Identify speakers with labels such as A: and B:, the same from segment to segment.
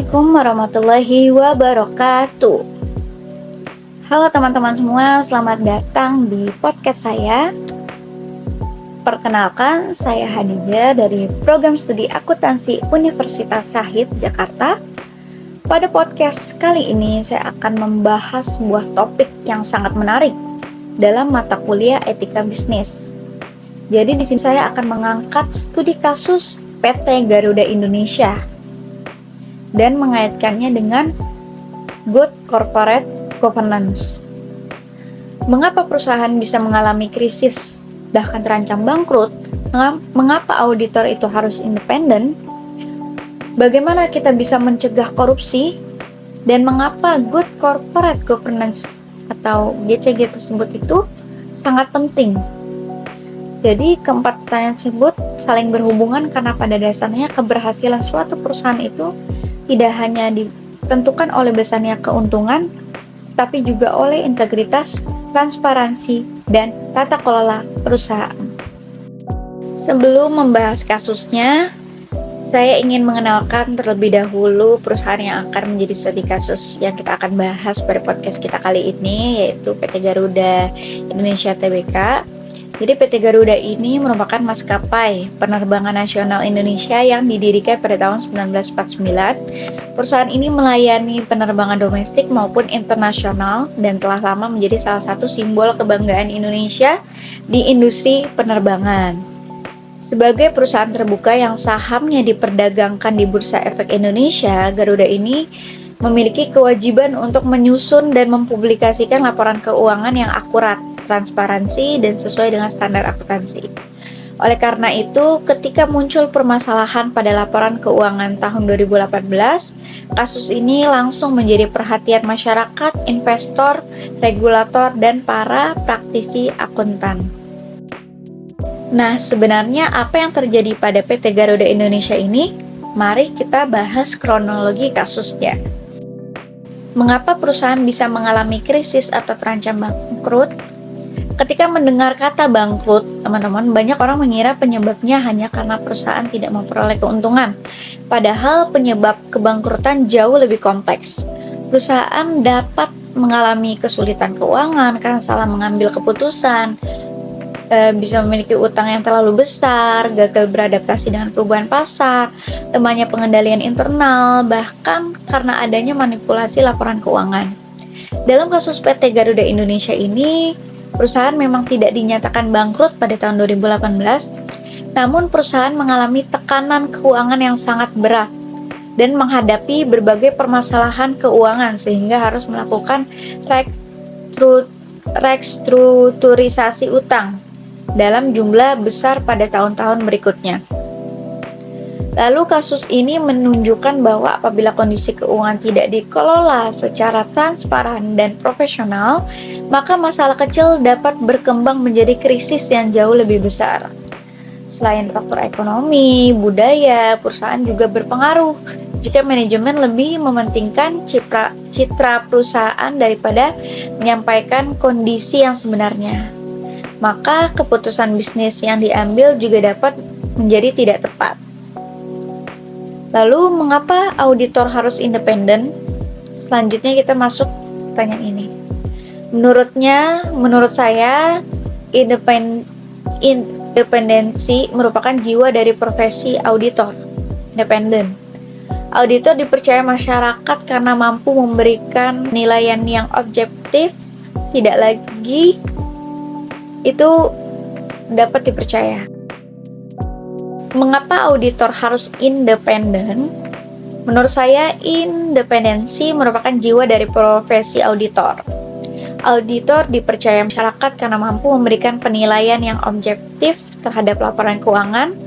A: Assalamualaikum warahmatullahi wabarakatuh. Halo teman-teman semua, selamat datang di podcast saya. Perkenalkan, saya Hadijah dari Program Studi Akuntansi Universitas Syahid, Jakarta. Pada podcast kali ini, saya akan membahas sebuah topik yang sangat menarik dalam mata kuliah etika bisnis. Jadi di sini saya akan mengangkat studi kasus PT Garuda Indonesia dan mengaitkannya dengan good corporate governance. Mengapa perusahaan bisa mengalami krisis, bahkan terancam bangkrut? Mengapa auditor itu harus independen? Bagaimana kita bisa mencegah korupsi? Dan mengapa good corporate governance atau GCG tersebut itu sangat penting? Jadi keempat pertanyaan tersebut saling berhubungan karena pada dasarnya keberhasilan suatu perusahaan itu tidak hanya ditentukan oleh besarnya keuntungan, tapi juga oleh integritas, transparansi, dan tata kelola perusahaan. Sebelum membahas kasusnya, saya ingin mengenalkan terlebih dahulu perusahaan yang akan menjadi studi kasus yang kita akan bahas pada podcast kita kali ini, yaitu PT Garuda Indonesia Tbk. Jadi PT Garuda ini merupakan maskapai penerbangan nasional Indonesia yang didirikan pada tahun 1949. Perusahaan ini melayani penerbangan domestik maupun internasional dan telah lama menjadi salah satu simbol kebanggaan Indonesia di industri penerbangan. Sebagai perusahaan terbuka yang sahamnya diperdagangkan di Bursa Efek Indonesia, Garuda ini memiliki kewajiban untuk menyusun dan mempublikasikan laporan keuangan yang akurat, transparansi, dan sesuai dengan standar akuntansi. Oleh karena itu, ketika muncul permasalahan pada laporan keuangan tahun 2018, kasus ini langsung menjadi perhatian masyarakat, investor, regulator, dan para praktisi akuntan. Nah, sebenarnya apa yang terjadi pada PT Garuda Indonesia ini? Mari kita bahas kronologi kasusnya. Mengapa perusahaan bisa mengalami krisis atau terancam bangkrut? Ketika mendengar kata bangkrut, teman-teman, banyak orang mengira penyebabnya hanya karena perusahaan tidak memperoleh keuntungan. Padahal penyebab kebangkrutan jauh lebih kompleks. Perusahaan dapat mengalami kesulitan keuangan karena salah mengambil keputusan, bisa memiliki utang yang terlalu besar, gagal beradaptasi dengan perubahan pasar, lemahnya pengendalian internal, bahkan karena adanya manipulasi laporan keuangan. Dalam kasus PT Garuda Indonesia ini, perusahaan memang tidak dinyatakan bangkrut pada tahun 2018, namun perusahaan mengalami tekanan keuangan yang sangat berat dan menghadapi berbagai permasalahan keuangan sehingga harus melakukan restrukturisasi utang dalam jumlah besar pada tahun-tahun berikutnya. Lalu kasus ini menunjukkan bahwa apabila kondisi keuangan tidak dikelola secara transparan dan profesional, maka masalah kecil dapat berkembang menjadi krisis yang jauh lebih besar. Selain faktor ekonomi, budaya, perusahaan juga berpengaruh jika manajemen lebih mementingkan citra perusahaan daripada menyampaikan kondisi yang sebenarnya. Maka keputusan bisnis yang diambil juga dapat menjadi tidak tepat. Lalu, mengapa auditor harus independen? Selanjutnya kita masuk pertanyaan ini. Menurut saya, independensi merupakan jiwa dari profesi auditor. Independen. Auditor dipercaya masyarakat karena mampu memberikan penilaian yang objektif, tidak lagi itu dapat dipercaya. Mengapa auditor harus independen? Menurut saya, independensi merupakan jiwa dari profesi auditor. Auditor dipercaya masyarakat karena mampu memberikan penilaian yang objektif terhadap laporan keuangan.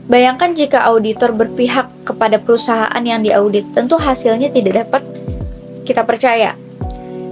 A: Bayangkan jika auditor berpihak kepada perusahaan yang diaudit, tentu hasilnya tidak dapat kita percaya.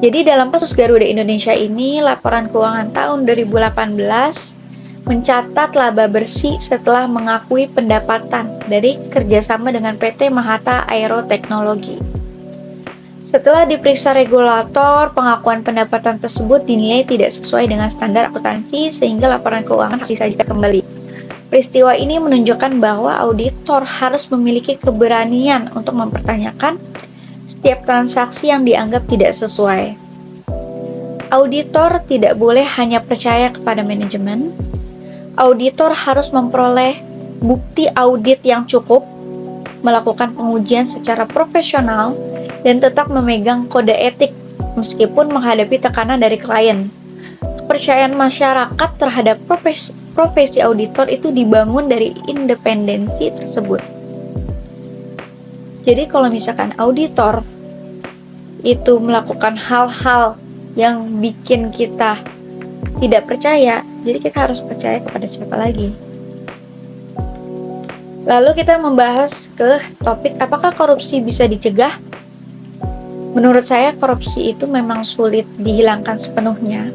A: Jadi dalam kasus Garuda Indonesia ini, laporan keuangan tahun 2018 mencatat laba bersih setelah mengakui pendapatan dari kerjasama dengan PT Mahata Aero Teknologi. Setelah diperiksa regulator, pengakuan pendapatan tersebut dinilai tidak sesuai dengan standar akuntansi sehingga laporan keuangan harus disajikan kembali. Peristiwa ini menunjukkan bahwa auditor harus memiliki keberanian untuk mempertanyakan setiap transaksi yang dianggap tidak sesuai. Auditor tidak boleh hanya percaya kepada manajemen. Auditor harus memperoleh bukti audit yang cukup, melakukan pengujian secara profesional, dan tetap memegang kode etik meskipun menghadapi tekanan dari klien. Kepercayaan masyarakat terhadap profesi auditor itu dibangun dari independensi tersebut. Jadi kalau misalkan auditor itu melakukan hal-hal yang bikin kita tidak percaya, jadi kita harus percaya kepada siapa lagi? Lalu kita membahas ke topik apakah korupsi bisa dicegah? Menurut saya korupsi itu memang sulit dihilangkan sepenuhnya,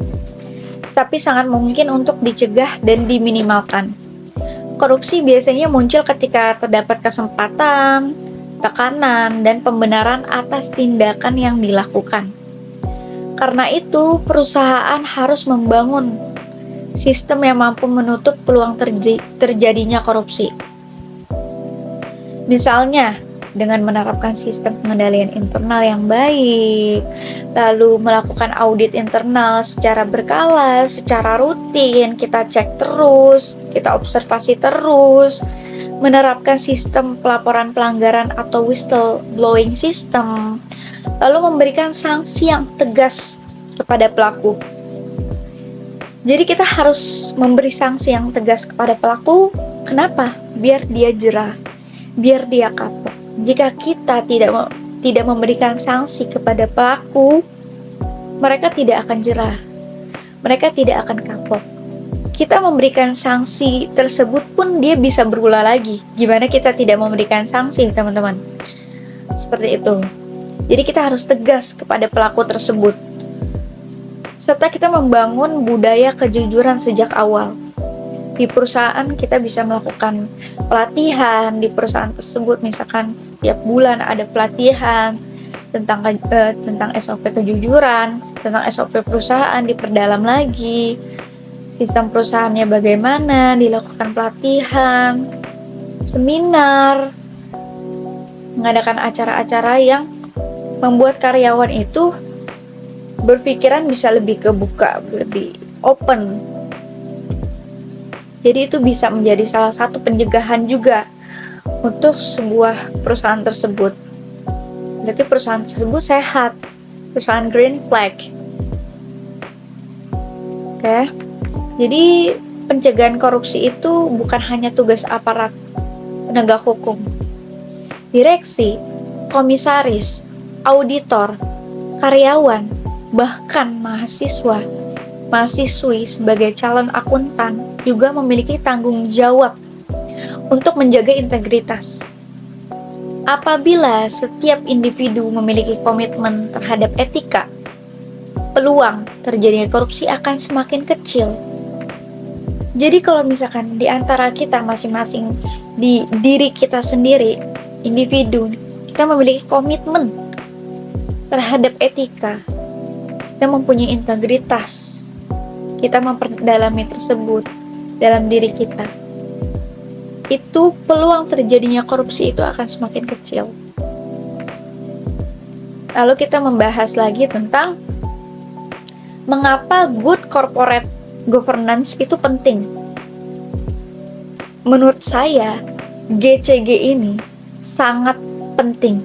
A: tapi sangat mungkin untuk dicegah dan diminimalkan. Korupsi biasanya muncul ketika terdapat kesempatan, tekanan, dan pembenaran atas tindakan yang dilakukan. Karena itu, perusahaan harus membangun sistem yang mampu menutup peluang terjadinya korupsi. Misalnya, dengan menerapkan sistem pengendalian internal yang baik, lalu melakukan audit internal secara berkala, secara rutin, kita cek terus, kita observasi terus, menerapkan sistem pelaporan pelanggaran atau whistleblowing system, lalu memberikan sanksi yang tegas kepada pelaku. Jadi kita harus memberi sanksi yang tegas kepada pelaku. Kenapa? Biar dia jera, biar dia kapok. Jika kita tidak memberikan sanksi kepada pelaku, mereka tidak akan jerah, mereka tidak akan kapok. Kita memberikan sanksi tersebut pun dia bisa berulah lagi. Gimana kita tidak memberikan sanksi, teman-teman? Seperti itu. Jadi kita harus tegas kepada pelaku tersebut. Serta kita membangun budaya kejujuran sejak awal. Di perusahaan kita bisa melakukan pelatihan di perusahaan tersebut, misalkan setiap bulan ada pelatihan tentang SOP kejujuran, tentang SOP perusahaan, diperdalam lagi sistem perusahaannya bagaimana, dilakukan pelatihan, seminar, mengadakan acara-acara yang membuat karyawan itu berpikiran bisa lebih kebuka, lebih open. Jadi itu bisa menjadi salah satu pencegahan juga untuk sebuah perusahaan tersebut. Berarti perusahaan tersebut sehat, perusahaan green flag. Oke. Jadi pencegahan korupsi itu bukan hanya tugas aparat penegak hukum. Direksi, komisaris, auditor, karyawan, bahkan mahasiswi sebagai calon akuntan juga memiliki tanggung jawab untuk menjaga integritas. Apabila setiap individu memiliki komitmen terhadap etika, peluang terjadinya korupsi akan semakin kecil. Jadi kalau misalkan di antara kita masing-masing, di diri kita sendiri, individu, kita memiliki komitmen terhadap etika, kita mempunyai integritas, kita memperdalami tersebut dalam diri kita, itu peluang terjadinya korupsi itu akan semakin kecil. Lalu kita membahas lagi tentang mengapa good corporate governance itu penting. Menurut saya, GCG ini sangat penting,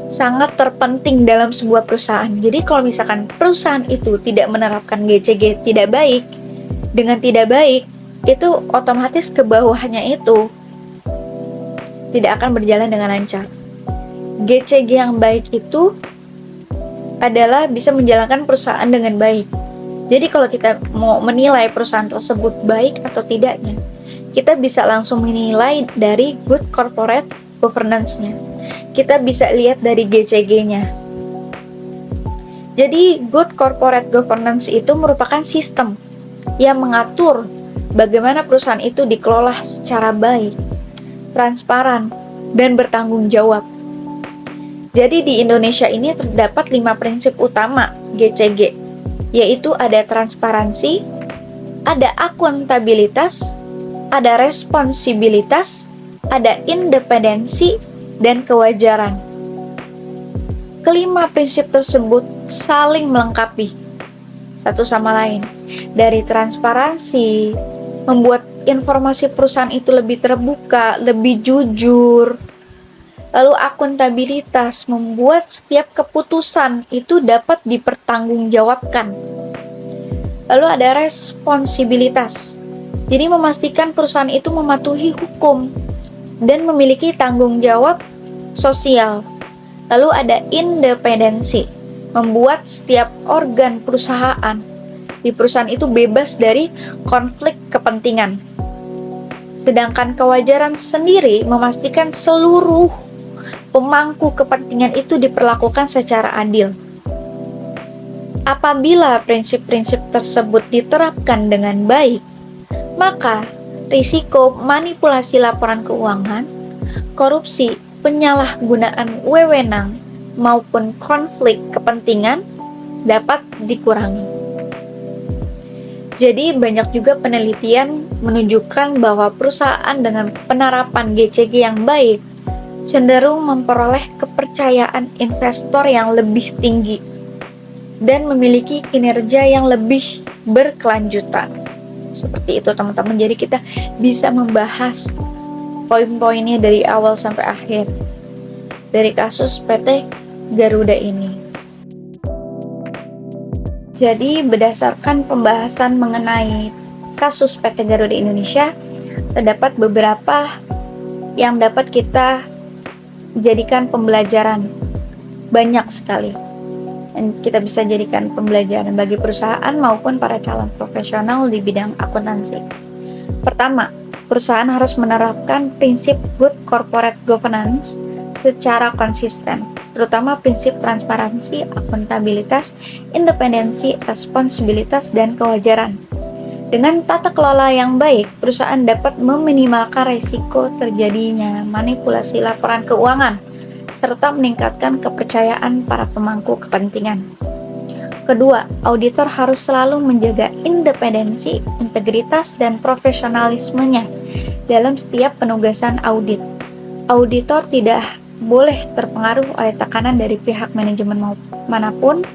A: sangat terpenting dalam sebuah perusahaan. Jadi kalau misalkan perusahaan itu tidak menerapkan GCG tidak baik, dengan tidak baik, itu otomatis ke bawahnya itu tidak akan berjalan dengan lancar. GCG yang baik itu adalah bisa menjalankan perusahaan dengan baik. Jadi kalau kita mau menilai perusahaan tersebut baik atau tidaknya, kita bisa langsung menilai dari good corporate governance-nya. Kita bisa lihat dari GCG-nya. Jadi good corporate governance itu merupakan sistem yang mengatur bagaimana perusahaan itu dikelola secara baik, transparan, dan bertanggung jawab. Jadi di Indonesia ini terdapat 5 prinsip utama GCG, yaitu ada transparansi, ada akuntabilitas, ada responsibilitas, ada independensi, dan kewajaran. Kelima prinsip tersebut saling melengkapi satu sama lain. Dari transparansi, membuat informasi perusahaan itu lebih terbuka, lebih jujur. Lalu akuntabilitas, membuat setiap keputusan itu dapat dipertanggungjawabkan. Lalu ada responsibilitas, jadi memastikan perusahaan itu mematuhi hukum dan memiliki tanggung jawab sosial. Lalu ada independensi, membuat setiap organ perusahaan di perusahaan itu bebas dari konflik kepentingan. Sedangkan kewajaran sendiri memastikan seluruh pemangku kepentingan itu diperlakukan secara adil. Apabila prinsip-prinsip tersebut diterapkan dengan baik, maka risiko manipulasi laporan keuangan, korupsi, penyalahgunaan wewenang, maupun konflik kepentingan dapat dikurangi. Jadi banyak juga penelitian menunjukkan bahwa perusahaan dengan penerapan GCG yang baik cenderung memperoleh kepercayaan investor yang lebih tinggi dan memiliki kinerja yang lebih berkelanjutan. Seperti itu teman-teman, jadi kita bisa membahas poin-poinnya dari awal sampai akhir dari kasus PT Garuda ini. Jadi berdasarkan pembahasan mengenai kasus PT Garuda Indonesia, terdapat beberapa yang dapat kita jadikan pembelajaran, banyak sekali, dan kita bisa jadikan pembelajaran bagi perusahaan maupun para calon profesional di bidang akuntansi. Pertama, perusahaan harus menerapkan prinsip good corporate governance secara konsisten, terutama prinsip transparansi, akuntabilitas, independensi, responsibilitas, dan kewajaran. Dengan tata kelola yang baik, perusahaan dapat meminimalkan risiko terjadinya manipulasi laporan keuangan, serta meningkatkan kepercayaan para pemangku kepentingan. Kedua, auditor harus selalu menjaga independensi, integritas, dan profesionalismenya dalam setiap penugasan audit. Auditor tidak boleh terpengaruh oleh tekanan dari pihak manajemen manapun,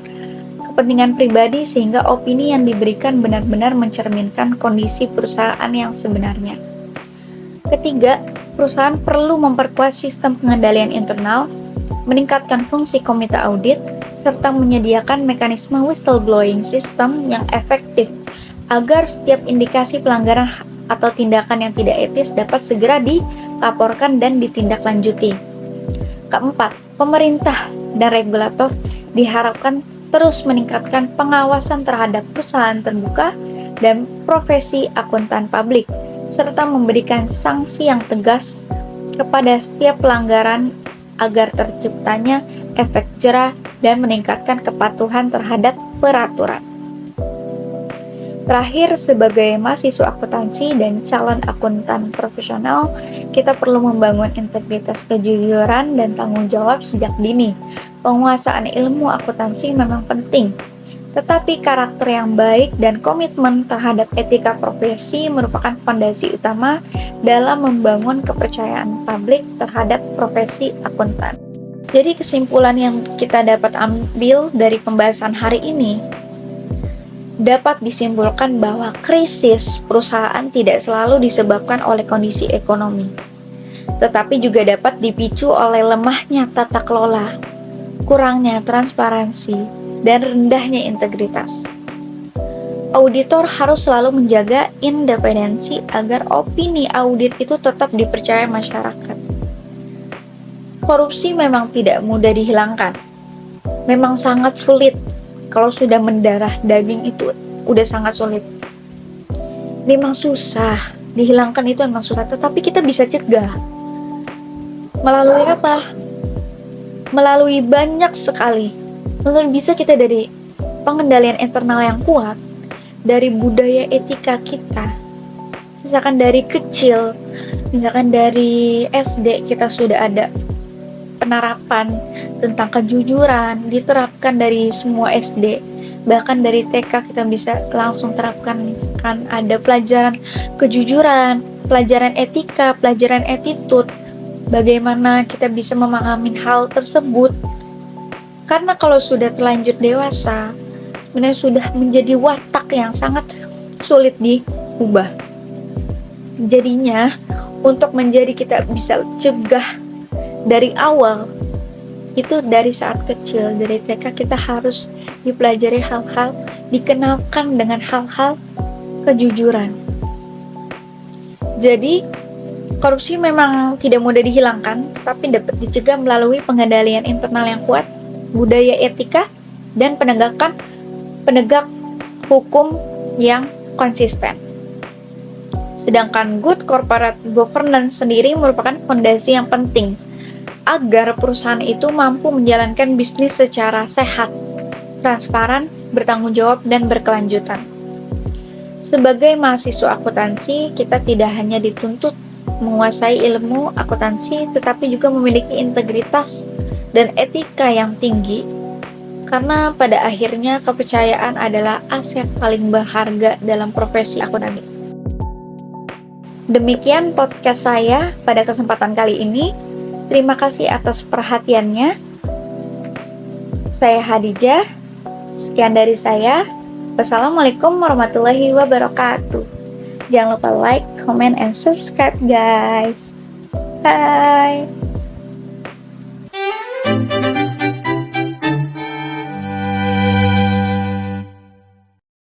A: kepentingan pribadi, sehingga opini yang diberikan benar-benar mencerminkan kondisi perusahaan yang sebenarnya. Ketiga, perusahaan perlu memperkuat sistem pengendalian internal, meningkatkan fungsi komite audit, serta menyediakan mekanisme whistleblowing system yang efektif agar setiap indikasi pelanggaran atau tindakan yang tidak etis dapat segera dilaporkan dan ditindaklanjuti. Keempat, pemerintah dan regulator diharapkan terus meningkatkan pengawasan terhadap perusahaan terbuka dan profesi akuntan publik, serta memberikan sanksi yang tegas kepada setiap pelanggaran agar terciptanya efek jerah dan meningkatkan kepatuhan terhadap peraturan. Terakhir, sebagai mahasiswa akuntansi dan calon akuntan profesional, kita perlu membangun integritas, kejujuran, dan tanggung jawab sejak dini. Penguasaan ilmu akuntansi memang penting, tetapi karakter yang baik dan komitmen terhadap etika profesi merupakan fondasi utama dalam membangun kepercayaan publik terhadap profesi akuntan. Jadi kesimpulan yang kita dapat ambil dari pembahasan hari ini, dapat disimpulkan bahwa krisis perusahaan tidak selalu disebabkan oleh kondisi ekonomi, tetapi juga dapat dipicu oleh lemahnya tata kelola, kurangnya transparansi, dan rendahnya integritas. Auditor harus selalu menjaga independensi agar opini audit itu tetap dipercaya masyarakat. Korupsi memang tidak mudah dihilangkan, memang sangat sulit. Kalau sudah mendarah daging itu udah sangat sulit. Memang susah, dihilangkan itu memang susah, tetapi kita bisa cegah. Melalui apa? Melalui banyak sekali. Lalu bisa kita dari pengendalian internal yang kuat, dari budaya etika kita. Misalkan dari kecil, misalkan dari SD kita sudah ada penerapan tentang kejujuran, diterapkan dari semua SD, bahkan dari TK kita bisa langsung terapkan, kan ada pelajaran kejujuran, pelajaran etika, pelajaran attitude, bagaimana kita bisa memahami hal tersebut. Karena kalau sudah terlanjur dewasa, sebenarnya sudah menjadi watak yang sangat sulit diubah. Jadinya, untuk menjadi kita bisa cegah dari awal, itu dari saat kecil, dari TK kita harus dipelajari hal-hal, dikenalkan dengan hal-hal kejujuran. Jadi, korupsi memang tidak mudah dihilangkan, tapi dapat dicegah melalui pengendalian internal yang kuat, budaya etika, dan penegak hukum yang konsisten. Sedangkan good corporate governance sendiri merupakan fondasi yang penting agar perusahaan itu mampu menjalankan bisnis secara sehat, transparan, bertanggung jawab, dan berkelanjutan. Sebagai mahasiswa akuntansi, kita tidak hanya dituntut menguasai ilmu akuntansi, tetapi juga memiliki integritas dan etika yang tinggi, karena pada akhirnya kepercayaan adalah aset paling berharga dalam profesi akuntansi. Demikian podcast saya pada kesempatan kali ini. Terima kasih atas perhatiannya. Saya Hadijah. Sekian dari saya. Wassalamualaikum warahmatullahi wabarakatuh. Jangan lupa like, comment, and subscribe guys. Bye.